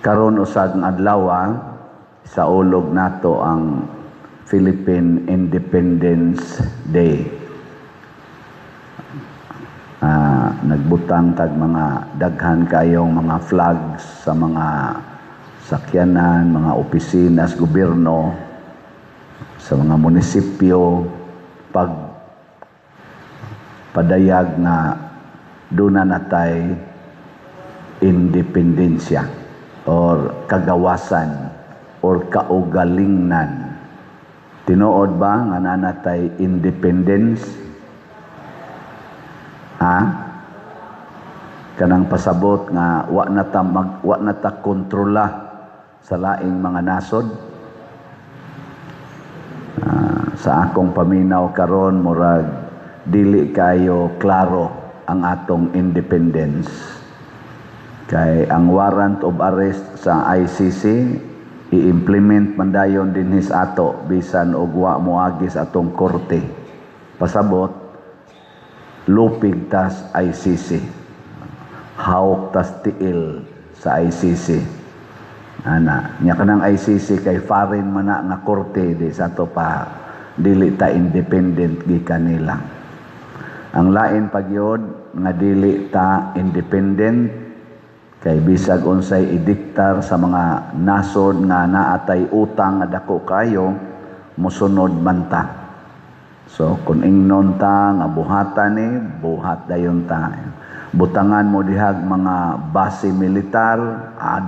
Karon usag nga adlaw sa ulog nato ang Philippine Independence Day. Nagbutang tag mga daghan kayong mga flags sa mga sakyanan, mga opisina sa gobyerno, sa mga munisipyo, padayag na duna natay independensya or kagawasan or kaugalingnan. Tinuod ba nga nanatay independence? Kanang pasabot nga wa na ta kontrola sa laing mga nasod. Sa akong paminaw karon murag dili kayo klaro ang atong independence. Kay ang warrant of arrest sa ICC i-implement man dayon dinhi sa ato bisan og wa moagi sa atong korte. Pasabot lupig tas ICC, hawk tas tiil sa ICC. Nya kanang ICC kay foreign man na nga korte di sa ato pa dili ta independent gikan nila. Ang lain pagyod nga dili ta independent kay bisag unsay idiktar sa mga nasod nga naatay utang nga dako kayo mosunod man ta. So kung ingnon ta nga buhatan ni buhat dayon ta. Butangan mo dihag mga base militar,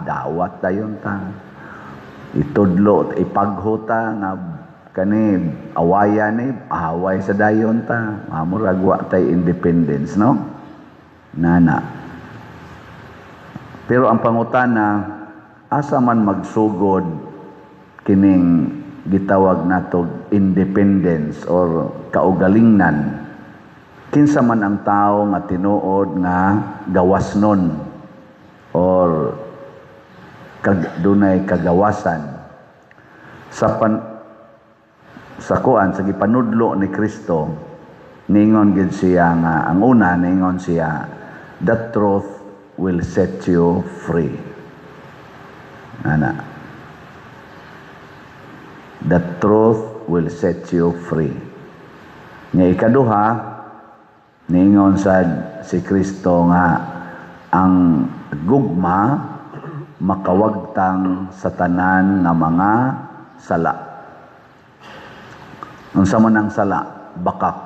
dawat dayon ta. Itudlo ipaghuta nga kani awayan ni away sa dayon ta. Murag wa tay independence, no? Nana. Pero ang pangutana, asa man magsugod kining gitawag natog independence or kaugalingnan, kinsa man ang tao nga tinuod nga gawasnon or dunay kagawasan sa kuan sa gipanudlo ni Kristo, ningon gid siya nga ang una ningon siya, the truth will set you free. The truth will set you free. Nga ikaduha, ningon sad si Kristo nga ang gugma makawagtang sa tanan nga mga sala. Unsa man ang sala? Bakak.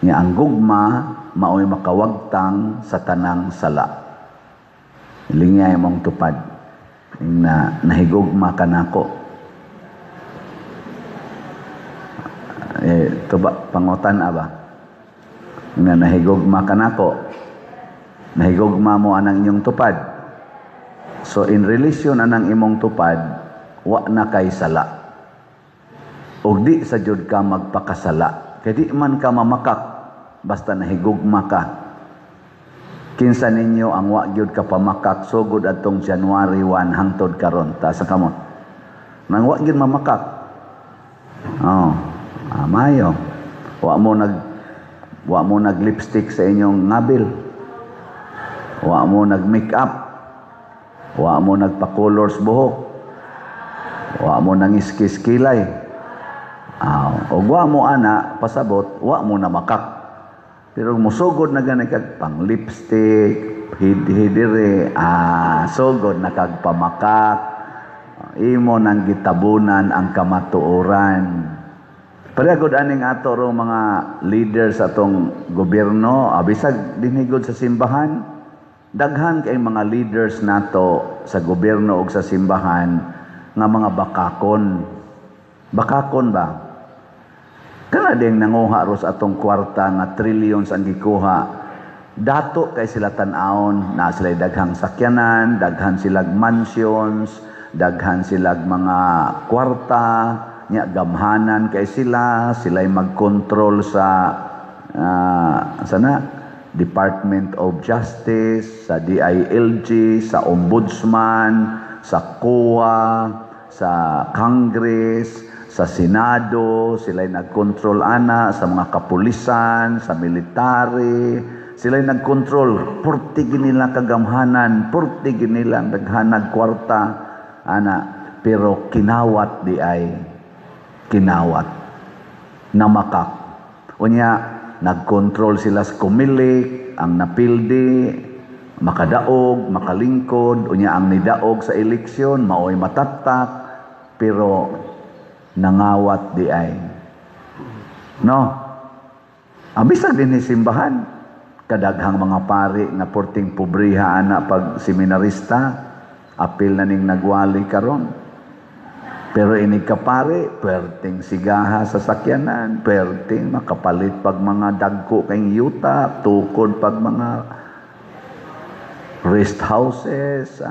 Nga ang gugma mao'y makawagtang sa tanang sala. Ilingay mong tupad na nahigugma ka nako. Pangutan ba? Nga nahigugma ka nako. Nahigugma mo anang inyong tupad. So in relation anang imong tupad, wa na kay sala. Og di sa jud ka magpakasala. Kay di man ka mamakak basta nahigugma ka. Kinsa ninyo ang wa gyud ka pamakak sugod atong January 1 hangtod karon ta sa kamot. Nang wa gyud mamakak. Mayo. Wa mo nag lipstick sa inyong ngabil. Wa mo nag make-up. Wa mo nagpa-colors buhok. Wa mo nang iskis-kilay. O wa mo ana pasabot, wa mo na makak. Pero musugod na ganay kag pang lipstick, hidire, sugod na kag pamakak. Imo nang gitabunan ang kamatuoran. Parehagod aning ato ro mga leaders atong gobyerno, bisag dinhigod sa simbahan. Daghan kay mga leaders nato sa gobyerno ug sa simbahan nga mga bakakon. Bakakon ba? Kana ding nanguha ro sa atong kwarta nga trillions ang gikuha. Dato kay sila tan-awon na sila daghang sakyanan, daghan silag mansions, daghan silag mga kwarta, nya gamhanan kay sila'y mag-control sa Department of Justice, sa DILG, sa Ombudsman, sa COA, sa Congress, sa Senado, sila'y nag-control sa mga kapulisan, sa military, sila nagkontrol, purti nila kagamhanan, purti nila naghanag kwarta, ana, pero kinawat di ay kinawat, namakak. Unya, nagkontrol sila sa kumilik, ang napildi, makadaog, makalingkod, unya ang nidaog sa eleksyon, maoy matatak, pero nangawat di ay. No? Bisag din ni simbahan, kadaghang mga pari nga porting pobriha ana pag seminarista, apil na ning nagwali karon. Pero ini kapari, perting sigaha sa sakyanan, perting makapalit pag mga dagko kay yuta, tukod pag mga rest houses,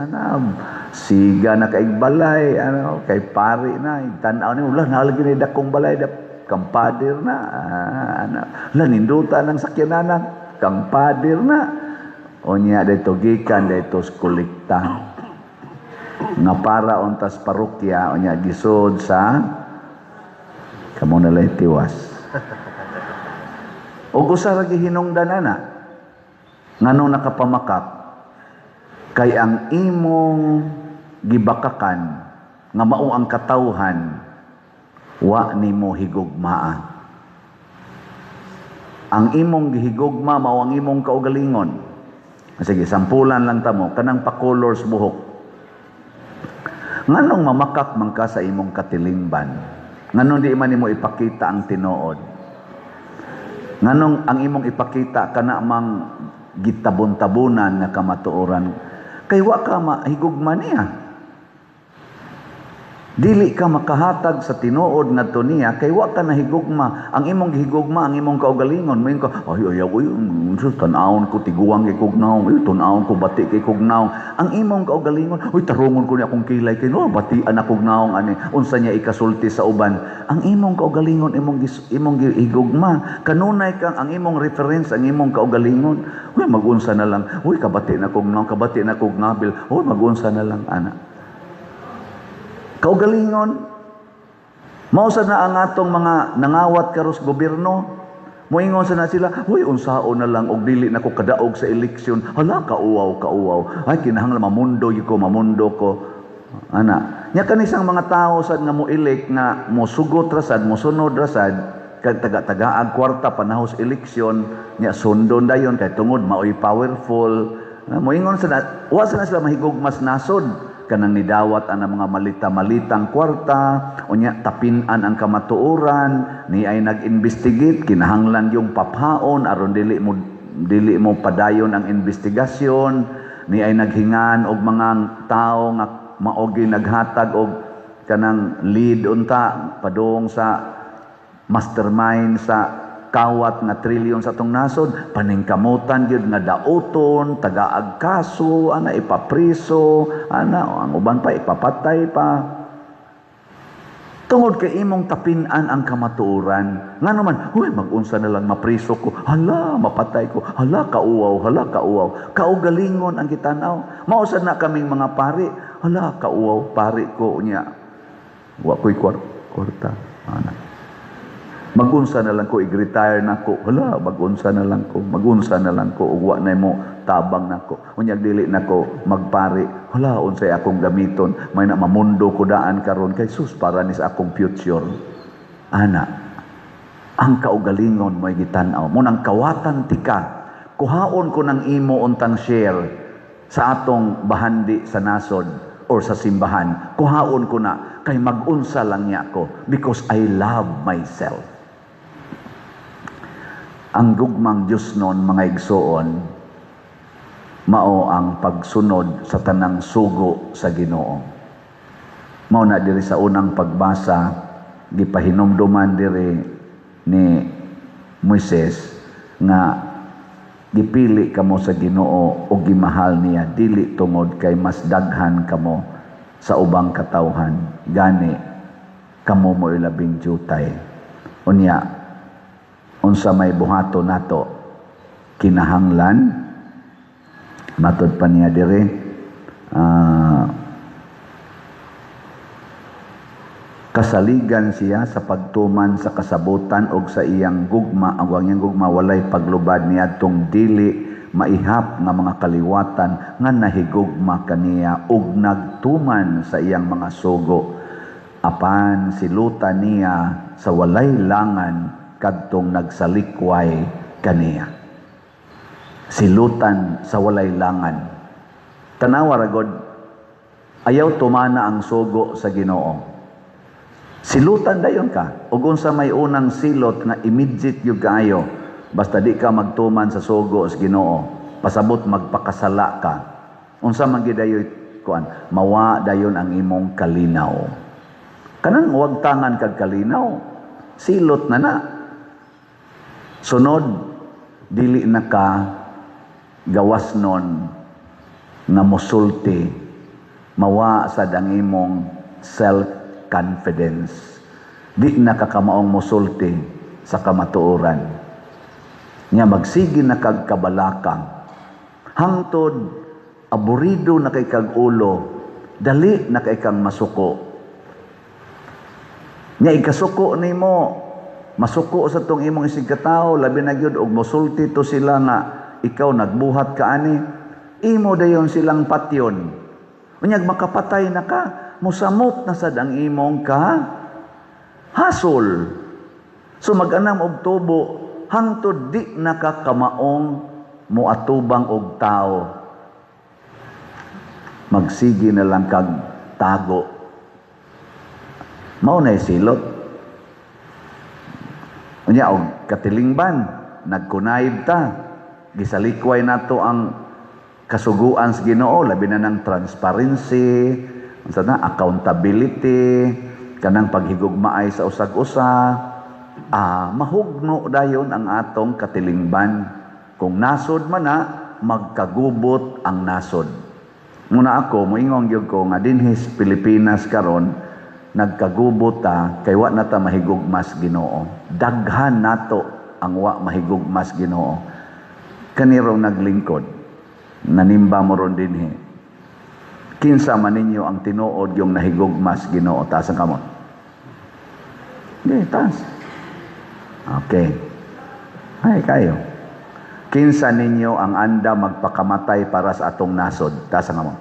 siga na kay balay, kay pari na, tanaw ni ulah nalagi ni dakong balay, kampadir na, laninduta ng sakyanan, kampadir na, onya dito gikan dito kulikta. Nga para untas parokya onya gisod sa kamo na lay tiwas. Og usa ra gihinungdanana nganong nakapamakak kay ang imong gibakakan nga mao ang katawhan wa nimo higugmaa. Ang imong gihigugma mao ang imong kaugalingon. Sige, sampulan lang ta mo kanang pa-colors buhok. Nganong mamakak man ka sa imong katilingban? Nganong di man nimo ipakita ang tinuod? Nganong ang imong ipakita kana mang gitabon-tabunan nga kamatuoran? Kay wa ka mahigugma niya. Dili ka makahatag sa tinuod ngadto niya kay wa ka nahigugma. Ang imong gihigugma ang imong kaugalingon, moy ka ay tan-awon ko tiguang kay kugnaw, tan-awon ko bati kay kugnaw. Ang imong kaugalingon, tarungon ko ni akong kilay kay no batian ako kugnaw ani unsa niya ikasulti sa uban. Ang imong kaugalingon imong gihigugma, kanunay kang ang imong reference ang imong kaugalingon. Magunsa na lang, kabati na kugnaw, kabati na kugnabil. Magunsa na lang ana. Kaugalingon, mausa na ang atong mga nangawat karos gobyerno, moingon sa na sila, unsaon na lang og dili na ko kadaog sa eleksyon, hala kauaw, ay kinahanglan mamundo ko, ana. Nya kanisang mga tao sad nga moelek nga mosugot rasad, mosunod rasad, kag taga-tagaag kwarta panahos eleksyon, nya sundon dayon kay tungod maoy powerful. Moingon sa na, wa sa na sila mahigugmas nasod. Kanang nidawat ang mga malita-malitang kwarta, unya tapinan ang kamatuoran, ni ay nag-investigate, kinahanglan yung paphaon, aron dili mo padayon ang investigasyon, ni ay naghingan og mga tao nga maogi naghatag og kanang lead unta padung sa mastermind sa kawat nga trilyon sa atong nasod, paningkamutan gyud nga daoton, tagaag kaso, ipapriso, ang uban pa ipapatay pa. Tungod kay imong tapinan ang kamatuoran, nga naman, mag-unsa na lang mapriso ko, hala mapatay ko, hala kauaw, kaugalingon ang gitanaw. Mausad na kaming mga pari, hala kauaw, pari ko niya, wa ko'y kwarta, magunsa na lang ko, i-retire na ko. Hala, magunsa na lang ko, ugwa na mo, tabang na ko. Unyag dili na ko, magpari. Hala, unsay akong gamiton. May na mamundo ko daan karon kay sus, para ni sa akong future. Ana, ang kaugalingon mo'y gitanaw. Munang kawatan tika, kuhaon ko ng imo untang share sa atong bahandi sa nasod or sa simbahan. Kuhaon ko na, kay magunsa lang niya ko because I love myself. Ang gugmang Diyos noon, mga igsoon, mao ang pagsunod sa tanang sugo sa Ginoo. Mao na diri sa unang pagbasa, gipahinumduman diri ni Moises nga gipili kamo sa Ginoo o gimahal niya dili tungod kay mas daghan kamo sa ubang katawhan, gani kamo mo ilabing jutay. Unya, unsa may buhato nato kinahanglan matod pa niya dire Masaligan siya sa pagtuman sa kasabutan og sa iyang gugma, ang iyang gugma walay paglubad niadtong dili maihap nga mga kaliwatan nga nahigugma kaniya ug nagtuman sa iyang mga sugo. Apan silutan niya sa walay langan kadtong nagsalikway kaniya. Silutan sa walay langan. Tanawa ra gud, ayaw tumana ang sugo sa Ginoo. Silutan dayon ka. Ug unsa may unang silot nga immediate yung kayo, basta di ka magtuman sa sugo sa Ginoo, pasabot magpakasala ka. Unsa man gid dayon kuan, mawa dayon ang imong kalinaw. Kanang huwag tangan kag kalinaw, silot na. Sunod, dili na ka gawas nun nga musulti, mawa sa ang imong self-confidence. Di na kakamaong musulti sa kamatuoran. Nga magsigi na kag kabalakang. Hangtod, aburido na kay kag ulo, dali na kay kang masuko. Nga ikasuko nimo, masuko sa tong imong isig katao, labi na gyud og musulti to sila nga ikaw nagbuhat ka ani, imo dayon silang patyon. Unyag makapatay na ka, musamot na sad ang imong ka hasol. So mag-anam og tubo, hangtod di na ka kamaong muatubang og tao. Magsigi na lang kag tago. Mao na silot. Unya og katilingban, nagkunayb ta. Gisalikway nato ang kasuguan sa Ginoo, labi na ng transparency, unsa na accountability, kanang paghigugmaay sa usag-usa. Mahugno dayon ang atong katilingban. Kung nasod man na, magkagubot ang nasod. Muna ako, moingon gyud ko nga dinhis Pilipinas karon, nagkagubot ta kay wa nata mahigugmas Ginoo. Daghan nato ang wa mahigugmas Ginoo. Kanirong naglingkod, nanimba mo ron dinhi. Kinsa man ninyo ang tinuod yung nahigugmas Ginoo, taas ang kamot. Hindi, taas. Okay. Ay, kayo. Kinsa ninyo ang anda magpakamatay para sa atong nasod, taas ang kamot.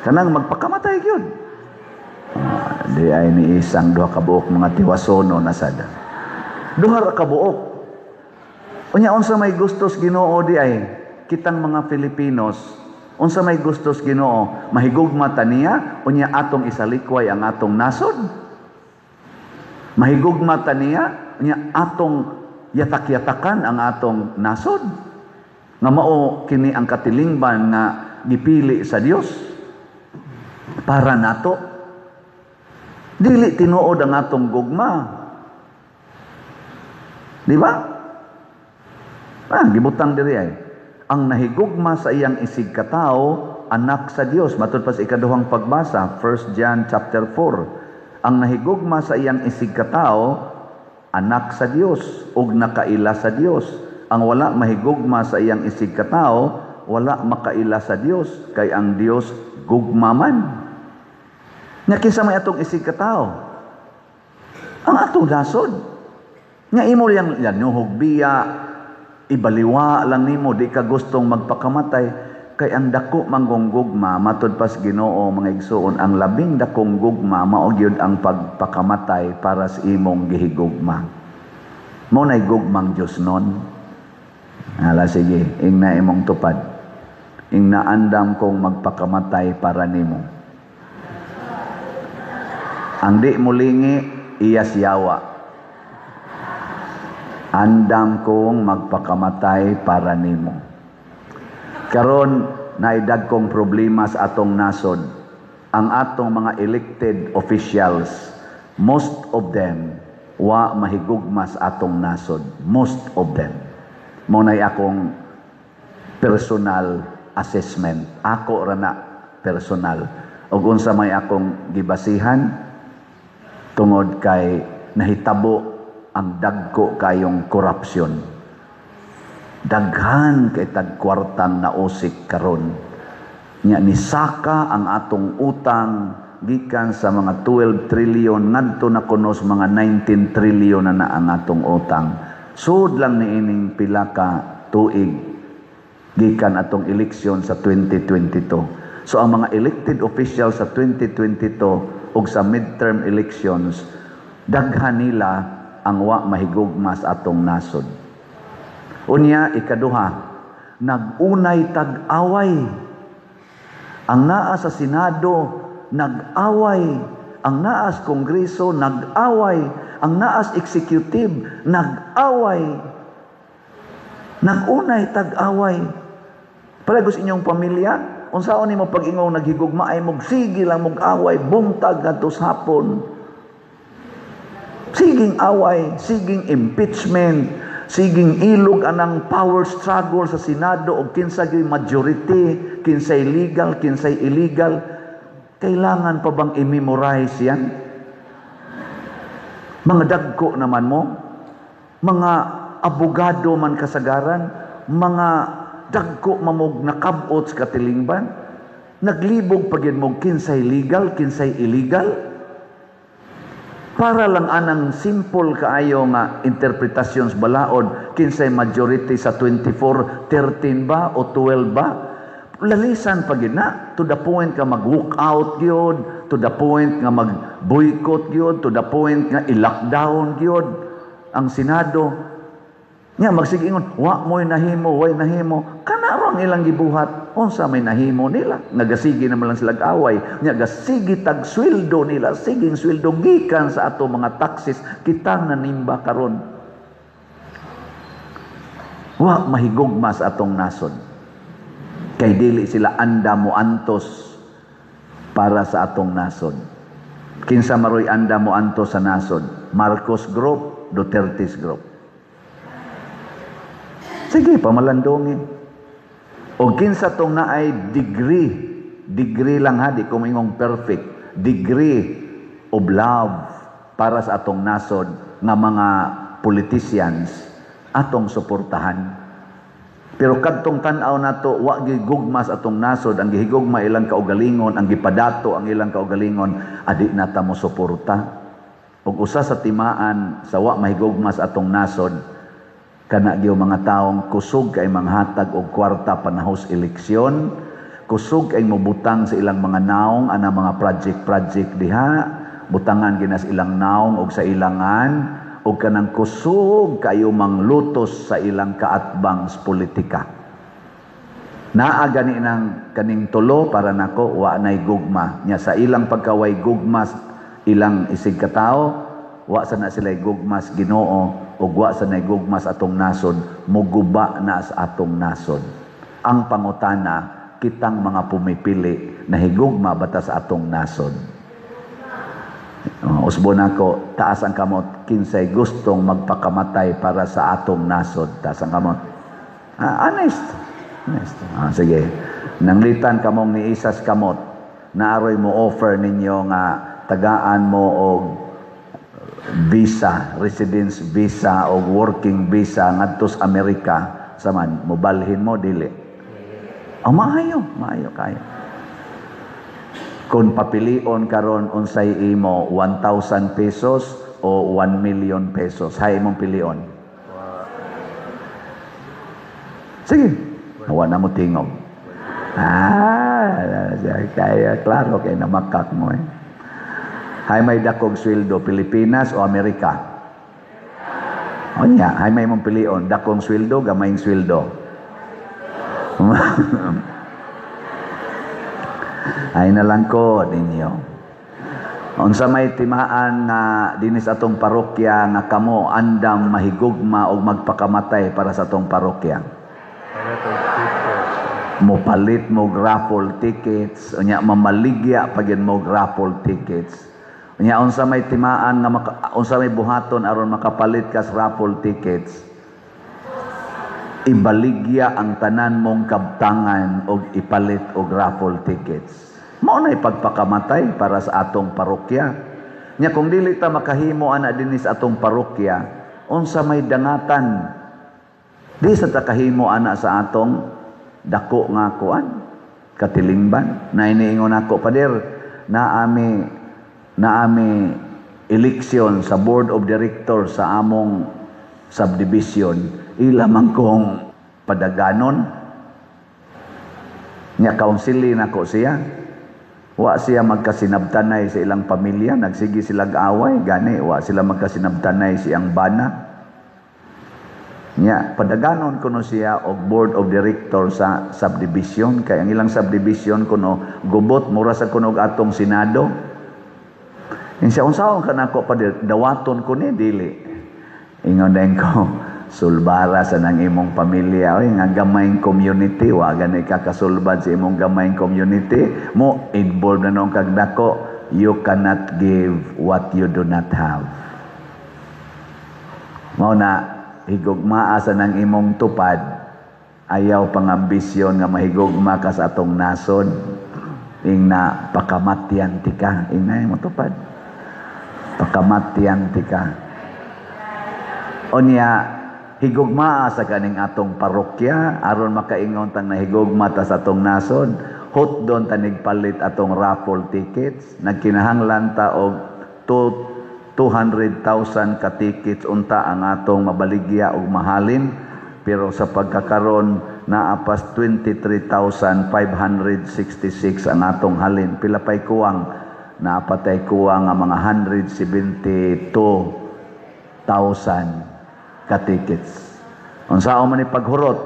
Kanang magpakamatay gyud. Di ay ni isang duha ka buok mga tiwasono na sada. Duha ra ka buok. Unya unsa may gustos Ginoo di ay kitang mga Filipinos, unsa may gustos Ginoo, mahigugma ta niya unya atong isalikway ang atong nasod. Mahigugma ta niya unya atong yatak-yatakan ang atong nasod. Nga mao kini ang katilingban nga gipili sa Dios para nato. Dili tinuod ang atong gugma. Di ba? Gibutang diri ay. Ang nahigugma sa iyang isig katao, anak sa Dios. Matud pa sa ikaduhang pagbasa, 1 John chapter 4. Ang nahigugma sa iyang isig katao, anak sa Dios, ug nakaila sa Dios. Ang wala mahigugma sa iyang isig katao, wala makaila sa Dios, kay ang Dios gugmaman. Nga kinsa may atong isig katao? Ang atong nasod. Nga imo yang nuhog biya, ibaliwa lang nimo, di ka gustong magpakamatay, kay ang dako manggong gugma, matud pas Ginoo mga igsoon, ang labing dakong gugma, mao gyud ang pagpakamatay para sa imong gihigugma. Mao nay gugmang Dios nun. Ala sige, ingna imong tupad. Ingna andam kong magpakamatay para nimo. Ang di mulingi, iya siyawa. Andam kong magpakamatay para nimo. Karon naidag kong problema sa atong nasod. Ang atong mga elected officials, most of them, wa mahigugma sa atong nasod. Most of them. Muna'y akong personal assessment. Ako ra na personal. Ug unsa may akong gibasihan, tungod kay nahitabo ang dagko kayong korupsyon. Daghan kay tagkwartang nausik karon. Nya nisaka ang atong utang gikan sa mga 12 trillion ngadto na kunos mga 19 trillion na ang atong utang. Sud lang niining pila ka tuig gikan atong eleksyon sa 2022. So ang mga elected officials sa 2022 ug sa midterm elections, daghan nila ang wa mahigugma sa atong nasod. Unya, ikaduha, nagunay tag-away. Ang naa sa Senado, nag-away. Ang naa sa Kongreso, nag-away. Ang naa sa Executive, nag-away. Nagunay tag-away. Paregus inyong pamilya, unsaon nimo pag-ingon naghigugma ay sige lang away, buntag ngadto sa hapon. Siging away, siging impeachment, siging ilog anang power struggle sa Senado o kinsay majority, kinsay legal, kinsay illegal. Kailangan pa bang i-memorize yan? Mga dagko naman mo, mga abogado man kasagaran, mga dagko mamog nakabot sa katilingban, naglibog pagin mo kinsay legal, kinsay illegal, para lang anang simple kaayo nga interpretasyons balaod kinsay majority sa 24, 13 ba o 12 ba? Lalisan pag na, to the point nga mag-walk out gyud, to the point nga mag-boycott gyud, to the point nga i-lockdown gyud ang Senado. Nya magsigingon, wa mo'y nahimo, way nahimo. Kana ro ang ilang gibuhat, unsa may nahimo nila. Nagasigi naman lang sila away. Nya gasigi tag sweldo nila, siging sweldo gikan sa ato mga taxes kitang nanimba karon. Wa mahigugma sa atong nasod. Kay dili sila anda mo antos para sa atong nasod. Kinsa maroy anda mo antos sa nasod? Marcos Group, Duterte's Group. Sige, pamalandongin. O kinsa tong naay degree lang ha, di ko mingong perfect, degree of love para sa atong nasod nga mga politicians atong suportahan. Pero kadtong tan-aw nato wa gigugma sa atong nasod, ang gihigugma ilang kaugalingon, ang gipadato ang ilang kaugalingon, adi nata mo suporta. Ug usa sa timaan sa wa mahigugma sa atong nasod, kana gyud mga taong kusog kay manghatag og kwarta panahos eleksyon, kusog kay mobutang sa ilang mga naong ana mga project diha, butangan ginas ilang naong og sa ilangan, og kanang kusog kayo manglutos sa ilang kaatbang sa politika. Naa gani nang kaning tulo para nako wa nay gugma nya sa ilang pagkaway gugmas ilang isig katao, wa sa na sila gugmas Ginoo ug wa sa naigugmas atong nasod, muguba na sa atong nasod. Ang pangutana, kitang mga pumipili na higugma bata sa atong nasod. Usbo nako, taas ang kamot, kinsay gustong magpakamatay para sa atong nasod. Taas ang kamot. Honest. Sige. Nanglitan kamong ni isas kamot, naaroy mo offer ninyo nga tagaan mo og visa, residence visa o working visa ngadto sa Amerika, saman mobalhin mo dili. Maayo kayo. Kung papilion karon unsay imo 1,000 pesos o 1 million pesos, hay imong pilion. Sige, awa na mo tingog. Kaya klaro kay namakak mo eh. Hay may dakog sweldo, Pilipinas o Amerika? O niya, hay may mong pilion, dakong sweldo, gamayng sweldo. Ay na lang ko ninyo. Unsa may timaan nga dinis atong parokya nga kamo andam mahigugma o magpakamatay para sa atong parokya? Mopalit mo raffle tickets, unya mamaligya pagyan mo raffle tickets. Unya unsa may timaan nga unsa may buhaton aron makapalit ka sa raffle tickets, ibaligya ang tanan mong kabtangan og ipalit og raffle tickets. Mao na pagpakamatay para sa atong parokya. Nya kung dili ta makahimo ana dinhi sa atong parokya, unsa may dangatan di sa takahimo ana sa atong dako nga kuan katilingban. Na iniingon ako, pader, naami eleksyon sa board of directors sa among subdivision, ila man kong padaganon nya councilin ako siya. Wa siya magkasinabtanay sa ilang pamilya, nagsigi silang away, gani wa sila magkasinabtanay siyang bana. Nya padaganon kuno siya og board of directors sa subdivision, kay ang ilang subdivision kuno gubot mura sa kuno atong senado. Insa unsaon kanako pa dawaton ko ni dili. Ingon din ko, sulbara sa nang imong pamilya, oy nga gamayng community, wa gani ka kasulbad sa imong gamayng community, mo involved na nung kag dako, you cannot give what you do not have. Mao na higugmaa sa nang imong tupad, ayaw pangambisyon nga mahigugma ka sa atong nasod, ing na pakamatyan ti ka, ingay mo tupad. Pakamatyan ti ka. Onya, higugma sa kaning atong parokya aron makaingon tang nahigugma ta sa atong nasod, hot doon ta nigpalit atong raffle tickets, nagkinahanglan ta og 200,000 ka tickets unta ang atong mabaligya og mahalin, pero sa pagkakaron naapas 23,566 ang atong halin. Pila pay kuwang naapatay kuwang nga mga 172,000 ka tickets. Unsaon man ni paghurot,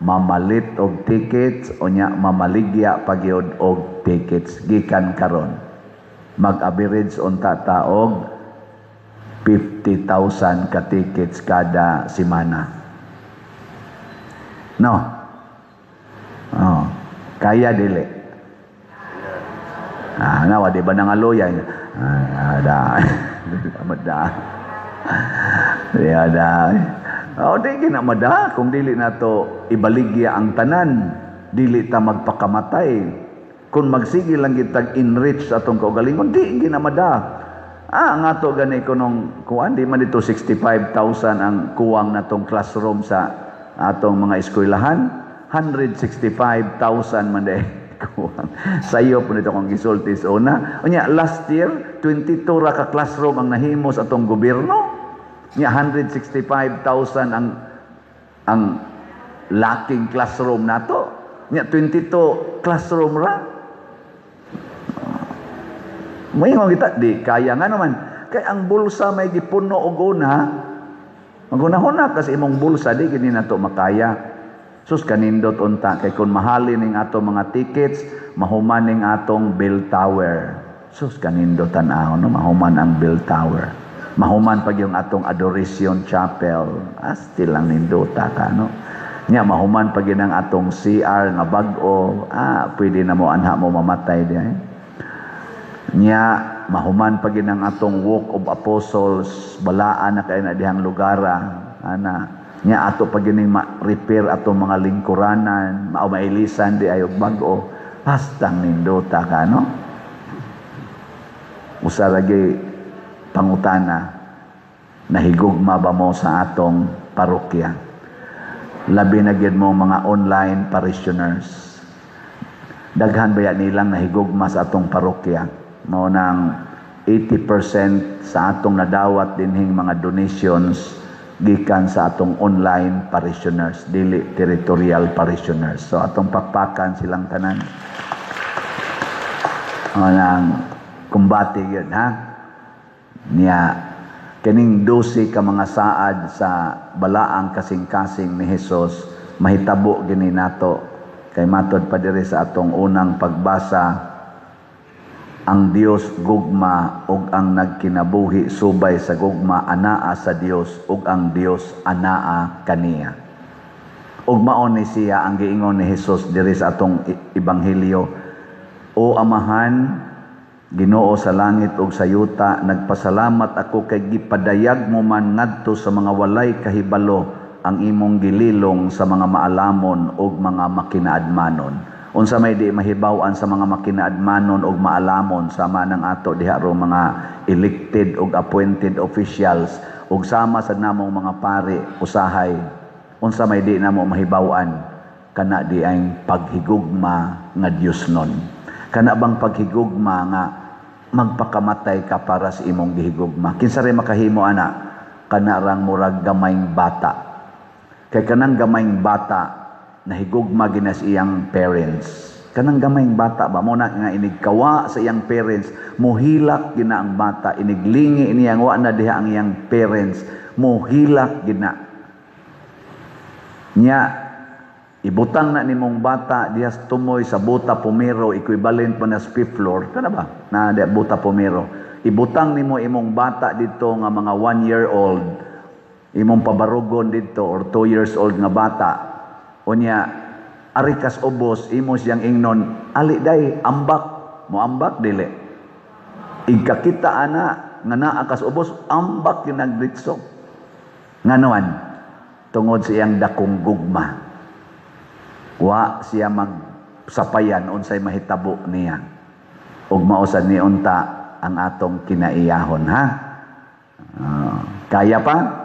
mamalit og tickets o nya mamaligya pagyud og tickets gikan karon. Mag-average unta ta og 50,000 ka tickets kada semana. No. Oh, kaya dili. Nawa di ba nangaloya niya? Ada. Amada. Ada. Di ginamada kung dili nato ibaligya ang tanan, dili ta magpakamatay. Kung magsige lang kitag enrich sa atong kaugalingon, di ginamada. Nga to gani ko nung kuan, di man dito 65,000 ang kuwang natong classroom sa atong mga eskwelahan. 165,000 man day kuwang. Sayo po nito kong gisultis una. Unya, last year, 22 ra ka classroom ang nahimos atong gobyerno. Nya 165,000 ang lacking classroom nato. Nya 22 classroom ra. Moingon kita di kaya nga naman. Kay ang bulsa may gipuno og una. Magunahon kasi imong bulsa di kini nato makaya. Sus kanindot unta kay kun mahalin ning ato mga tickets, mahuman ning atong bell tower. Sus kanindot tan-aw no, mahuman ang bell tower. Mahuman pag yung atong adoration chapel. Still lang nindota ka no. Nya mahuman pag yun ang atong CR nga bag-o. Pwede na mo anha mo mamatay di ay. Nya mahuman pag yun ang atong walk of apostles, balaan na kayo na dihang lugara. Nya ato pag yun ma-repair atong mga lingkuranan, mailisan di ayog bag-o. Hastang nindota ka no. Usaragi pangutana, nahigugma ba mo sa atong parokya? Labi na gyud mo mga online parishioners. Daghan ba nilang nahigugma sa atong parokya? Mao nang 80% sa atong nadawat dinhing mga donations gikan sa atong online parishioners, dili territorial parishioners. So atong pakpakan silang tanan. Nang kumbati yun, ha? Niya, kining 12 ka mga saad sa balaang kasing-kasing ni Jesus, mahitabo gini nato. Kay matod pa diri sa atong unang pagbasa, ang Dios gugma ug ang nagkinabuhi subay sa gugma anaa sa Dios ug ang Dios anaa kaniya. Ug mao ni siya ang giingon ni Jesus diri sa atong ebanghelyo, O Amahan, Ginoo sa langit ug sa yuta, nagpasalamat ako kay gipadayag mo man ngadto sa mga walay kahibalo ang imong gililong sa mga maalamon ug mga makinaadmanon. Unsa may di mahibaw-an sa mga makinaadmanon ug maalamon sama ng ato diha ro mga elected ug appointed officials ug sama sa namong mga pari usahay. Unsa may di namo mahibaw-an kana di ang paghigugma nga Dios nun. Kana bang paghigugma nga magpakamatay ka para sa imong gihigugma? Kinsa rin makahimo ana? Kana rang murag gamayng bata. Kay kanang gamayng bata nahigugma gina sa iyang parents. Kanang gamayng bata ba mo na nga inigkawa sa iyang parents, muhilak gina ang bata, iniglingi iniyang wa na diha ang iyang parents, muhilak gina. Nya ibutang na nimong bata diha sa tumoy sa buta pomero, equivalent mo na sa fifth floor, kana ba? Na diha buta pomero. Ibutang nimo imong bata dito nga mga 1-year-old, imong pabarugon dito or 2 years old nga bata. Unya arikas ubos imo siyang ingnon, ali day ambak, mo ambak dili. Igkakita ana nga naa kas ubos, ambak yung nagritso. Nganuan tungod sa iyang dakong gugma. Wa siya magsapayan unsay mahitabo niya. Ug mausad ni unta ang atong kinaiyahon, ha? Kaya pa?